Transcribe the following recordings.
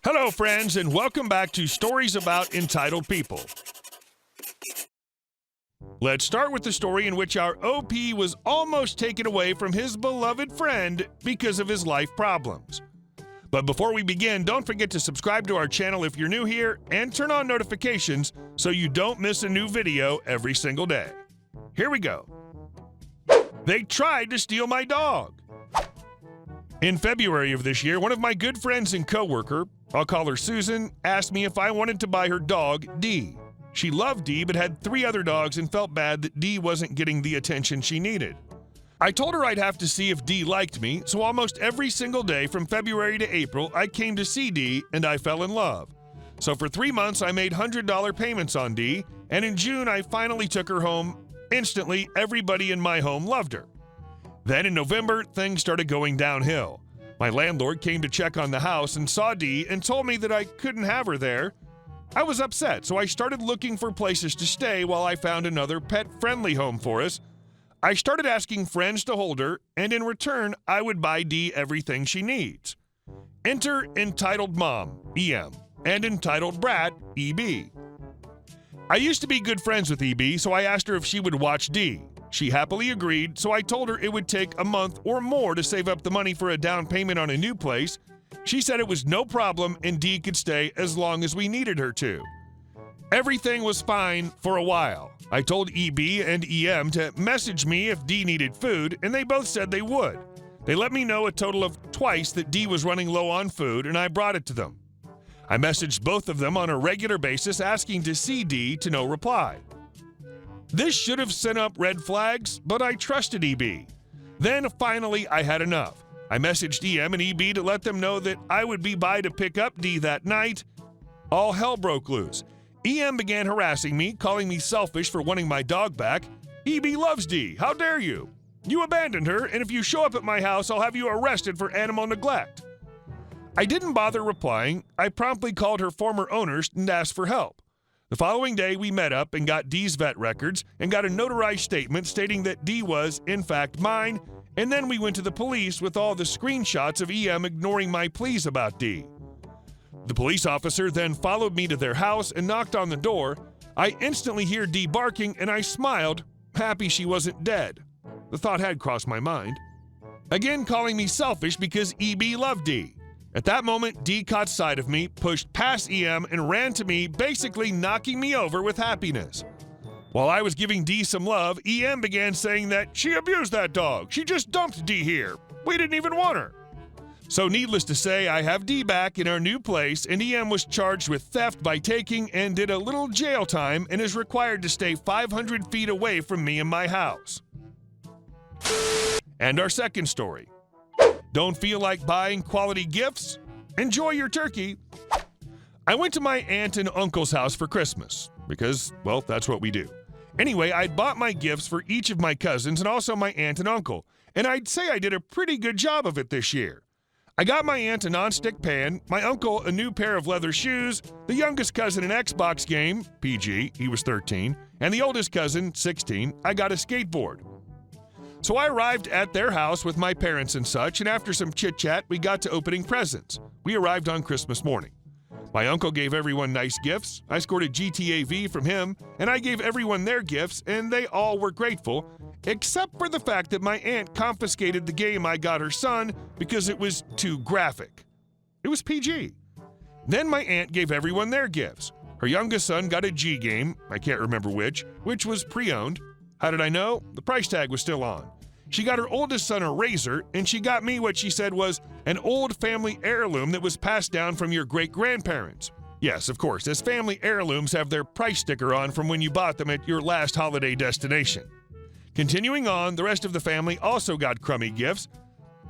Hello, friends, and welcome back to Stories About Entitled People. Let's start with the story in which our OP was almost taken away from his beloved friend because of his life problems. But before we begin, don't forget to subscribe to our channel if you're new here and turn on notifications so you don't miss a new video every single day. Here we go. They tried to steal my dog. In February of this year, one of my good friends and coworker, I'll call her Susan, asked me if I wanted to buy her dog, Dee. She loved Dee but had 3 other dogs and felt bad that Dee wasn't getting the attention she needed. I told her I'd have to see if Dee liked me, so almost every single day from February to April, I came to see Dee and I fell in love. So for 3 months, I made $100 payments on Dee, and in June, I finally took her home. Instantly, everybody in my home loved her. Then in November, things started going downhill. My landlord came to check on the house and saw Dee and told me that I couldn't have her there. I was upset, so I started looking for places to stay while I found another pet-friendly home for us. I started asking friends to hold her, and in return, I would buy Dee everything she needs. Enter Entitled Mom, EM, and Entitled Brat, EB. I used to be good friends with EB, so I asked her if she would watch Dee. She happily agreed, so I told her it would take a month or more to save up the money for a down payment on a new place. She said it was no problem and Dee could stay as long as we needed her to. Everything was fine for a while. I told EB and EM to message me if Dee needed food, and they both said they would. They let me know a total of twice that Dee was running low on food, and I brought it to them. I messaged both of them on a regular basis asking to see Dee, to no reply. This should have sent up red flags, but I trusted EB. Then finally I had enough. I messaged EM and EB to let them know that I would be by to pick up Dee that night. All hell broke loose. EM began harassing me, calling me selfish for wanting my dog back. EB loves Dee. How dare you? You abandoned her, and if you show up at my house, I'll have you arrested for animal neglect. I didn't bother replying. I promptly called her former owners and asked for help. The following day, we met up and got Dee's vet records and got a notarized statement stating that Dee was, in fact, mine, and then we went to the police with all the screenshots of EM ignoring my pleas about Dee. The police officer then followed me to their house and knocked on the door. I instantly hear Dee barking and I smiled, happy she wasn't dead. The thought had crossed my mind. Again calling me selfish because EB loved Dee. At that moment, Dee caught sight of me, pushed past EM, and ran to me, basically knocking me over with happiness. While I was giving Dee some love, EM began saying that she abused that dog. She just dumped Dee here. We didn't even want her. So needless to say, I have Dee back in our new place, and EM was charged with theft by taking and did a little jail time and is required to stay 500 feet away from me and my house. And our second story. Don't feel like buying quality gifts? Enjoy your turkey. I went to my aunt and uncle's house for Christmas because, well, that's what we do. Anyway, I'd bought my gifts for each of my cousins and also my aunt and uncle, and I'd say I did a pretty good job of it this year. I got my aunt a nonstick pan, my uncle a new pair of leather shoes, the youngest cousin an Xbox game, PG, he was 13, and the oldest cousin, 16, I got a skateboard. So I arrived at their house with my parents and such, and after some chit-chat, we got to opening presents. We arrived on Christmas morning. My uncle gave everyone nice gifts. I scored a GTA V from him, and I gave everyone their gifts, and they all were grateful, except for the fact that my aunt confiscated the game I got her son because it was too graphic. It was PG. Then my aunt gave everyone their gifts. Her youngest son got a G game, I can't remember which was pre-owned. How did I know? The price tag was still on. She got her oldest son a razor, and she got me what she said was an old family heirloom that was passed down from your great-grandparents. Yes, of course, as family heirlooms have their price sticker on from when you bought them at your last holiday destination. Continuing on, the rest of the family also got crummy gifts.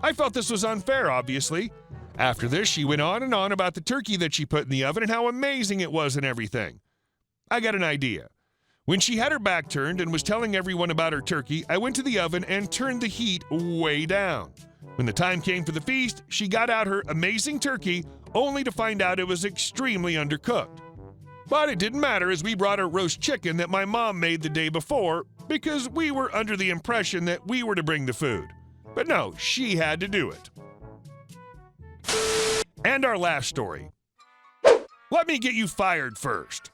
I felt this was unfair, obviously. After this, she went on and on about the turkey that she put in the oven and how amazing it was and everything. I got an idea. When she had her back turned and was telling everyone about her turkey, I went to the oven and turned the heat way down. When the time came for the feast, she got out her amazing turkey, only to find out it was extremely undercooked. But it didn't matter as we brought her roast chicken that my mom made the day before because we were under the impression that we were to bring the food. But no, she had to do it. And our last story. Let me get you fired first.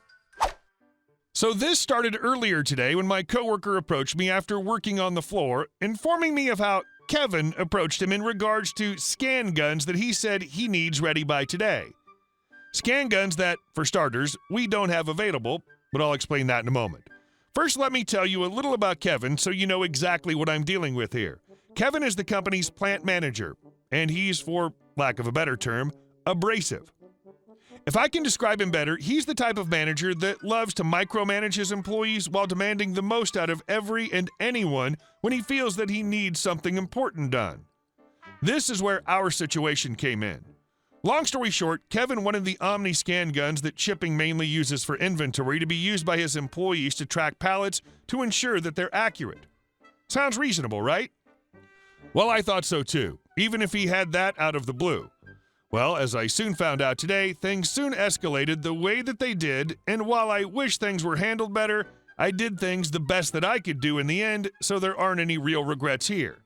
So this started earlier today when my coworker approached me after working on the floor, informing me of how Kevin approached him in regards to scan guns that he said he needs ready by today. Scan guns that, for starters, we don't have available, but I'll explain that in a moment. First, let me tell you a little about Kevin so you know exactly what I'm dealing with here. Kevin is the company's plant manager, and he's, for lack of a better term, abrasive. If I can describe him better, he's the type of manager that loves to micromanage his employees while demanding the most out of every and anyone when he feels that he needs something important done. This is where our situation came in. Long story short, Kevin wanted the Omni scan guns that shipping mainly uses for inventory to be used by his employees to track pallets to ensure that they're accurate. Sounds reasonable, right? Well, I thought so too, even if he had that out of the blue. Well, as I soon found out today, things soon escalated the way that they did, and while I wish things were handled better, I did things the best that I could do in the end, so there aren't any real regrets here.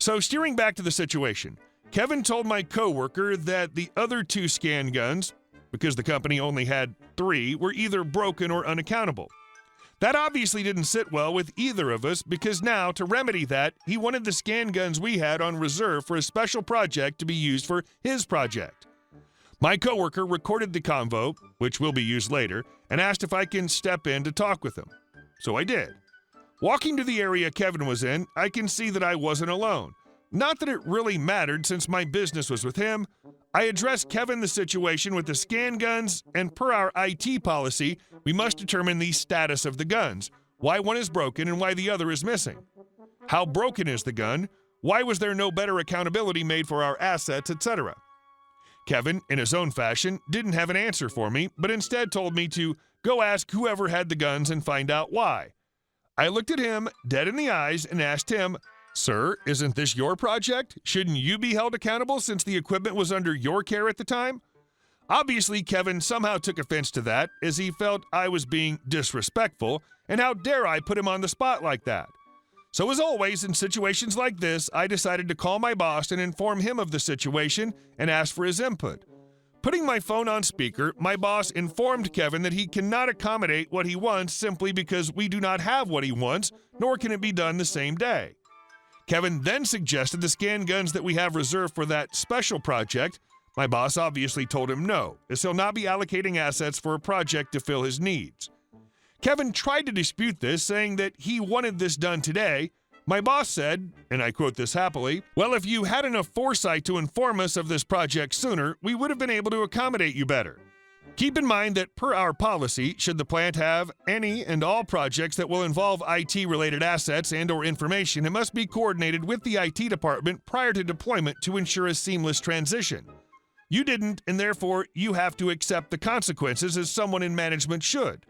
So steering back to the situation, Kevin told my coworker that the other 2 scan guns, because the company only had 3, were either broken or unaccountable. That obviously didn't sit well with either of us because now, to remedy that, he wanted the scan guns we had on reserve for a special project to be used for his project. My coworker recorded the convo, which will be used later, and asked if I can step in to talk with him. So I did. Walking to the area Kevin was in, I can see that I wasn't alone. Not that it really mattered since my business was with him. I addressed Kevin the situation with the scan guns, and per our IT policy, we must determine the status of the guns, why one is broken and why the other is missing. How broken is the gun? Why was there no better accountability made for our assets, etc.? Kevin, in his own fashion, didn't have an answer for me, but instead told me to go ask whoever had the guns and find out why. I looked at him dead in the eyes and asked him, "Sir, isn't this your project? Shouldn't you be held accountable since the equipment was under your care at the time?" Obviously, Kevin somehow took offense to that, as he felt I was being disrespectful, and how dare I put him on the spot like that. So as always, in situations like this, I decided to call my boss and inform him of the situation and ask for his input. Putting my phone on speaker, my boss informed Kevin that he cannot accommodate what he wants simply because we do not have what he wants, nor can it be done the same day. Kevin then suggested the scan guns that we have reserved for that special project. My boss obviously told him no, as he'll not be allocating assets for a project to fill his needs. Kevin tried to dispute this, saying that he wanted this done today. My boss said, and I quote this happily, "Well, if you had enough foresight to inform us of this project sooner, we would have been able to accommodate you better. Keep in mind that per our policy, should the plant have any and all projects that will involve IT-related assets and/or information, it must be coordinated with the IT department prior to deployment to ensure a seamless transition. You didn't, and therefore you have to accept the consequences as someone in management should.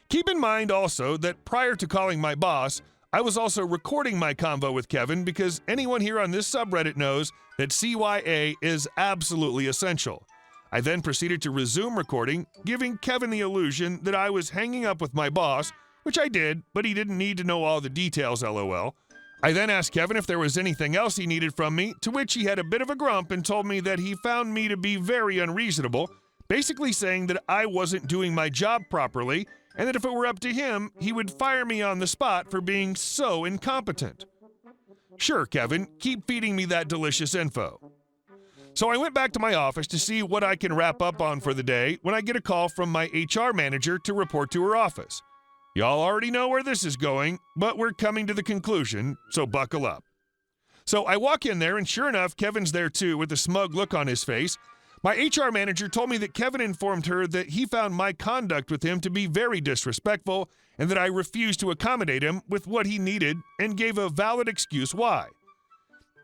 Keep in mind also that prior to calling my boss, I was also recording my convo with Kevin because anyone here on this subreddit knows that CYA is absolutely essential. I then proceeded to resume recording, giving Kevin the illusion that I was hanging up with my boss, which I did, but he didn't need to know all the details, lol. I then asked Kevin if there was anything else he needed from me, to which he had a bit of a grump and told me that he found me to be very unreasonable, basically saying that I wasn't doing my job properly, and that if it were up to him, he would fire me on the spot for being so incompetent. Sure, Kevin, keep feeding me that delicious info. So I went back to my office to see what I can wrap up on for the day when I get a call from my HR manager to report to her office. Y'all already know where this is going, but we're coming to the conclusion, so buckle up. So I walk in there, and sure enough, Kevin's there too with a smug look on his face. My HR manager told me that Kevin informed her that he found my conduct with him to be very disrespectful and that I refused to accommodate him with what he needed and gave a valid excuse why.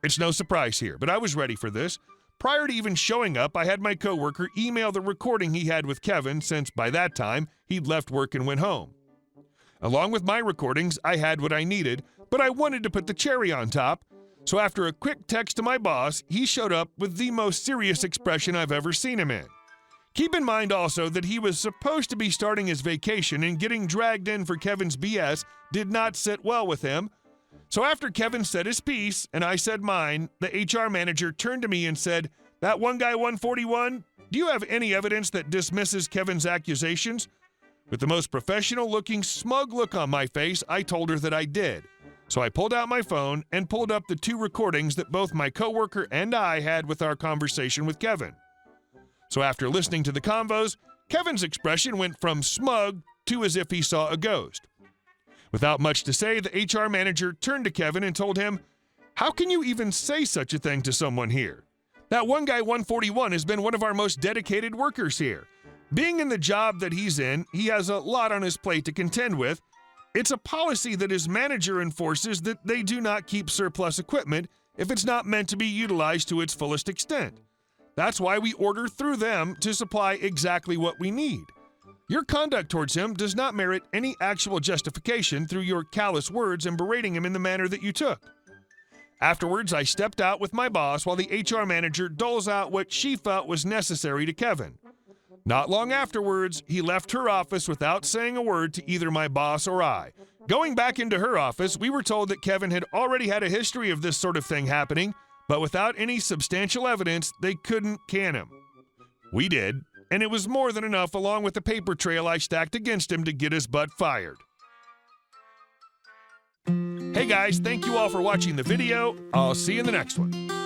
It's no surprise here, but I was ready for this. Prior to even showing up, I had my coworker email the recording he had with Kevin since by that time he'd left work and went home. Along with my recordings, I had what I needed, but I wanted to put the cherry on top. So after a quick text to my boss, he showed up with the most serious expression I've ever seen him in. Keep in mind also that he was supposed to be starting his vacation, and getting dragged in for Kevin's BS did not sit well with him. So after Kevin said his piece and I said mine, the HR manager turned to me and said, "That one guy 141, Do you have any evidence that dismisses Kevin's accusations? With the most professional-looking, smug look on my face, I told her that I did. So I pulled out my phone and pulled up the 2 recordings that both my coworker and I had with our conversation with Kevin. So after listening to the convos, Kevin's expression went from smug to as if he saw a ghost. Without much to say, the HR manager turned to Kevin and told him, "How can you even say such a thing to someone here? That one guy, 141, has been one of our most dedicated workers here. Being in the job that he's in, he has a lot on his plate to contend with. It's a policy that his manager enforces that they do not keep surplus equipment if it's not meant to be utilized to its fullest extent. That's why we order through them to supply exactly what we need. Your conduct towards him does not merit any actual justification through your callous words and berating him in the manner that you took." Afterwards, I stepped out with my boss while the HR manager doles out what she felt was necessary to Kevin. Not long afterwards, he left her office without saying a word to either my boss or I. Going back into her office, we were told that Kevin had already had a history of this sort of thing happening, but without any substantial evidence, they couldn't can him. We did, and it was more than enough along with the paper trail I stacked against him to get his butt fired. Hey guys, thank you all for watching the video. I'll see you in the next one.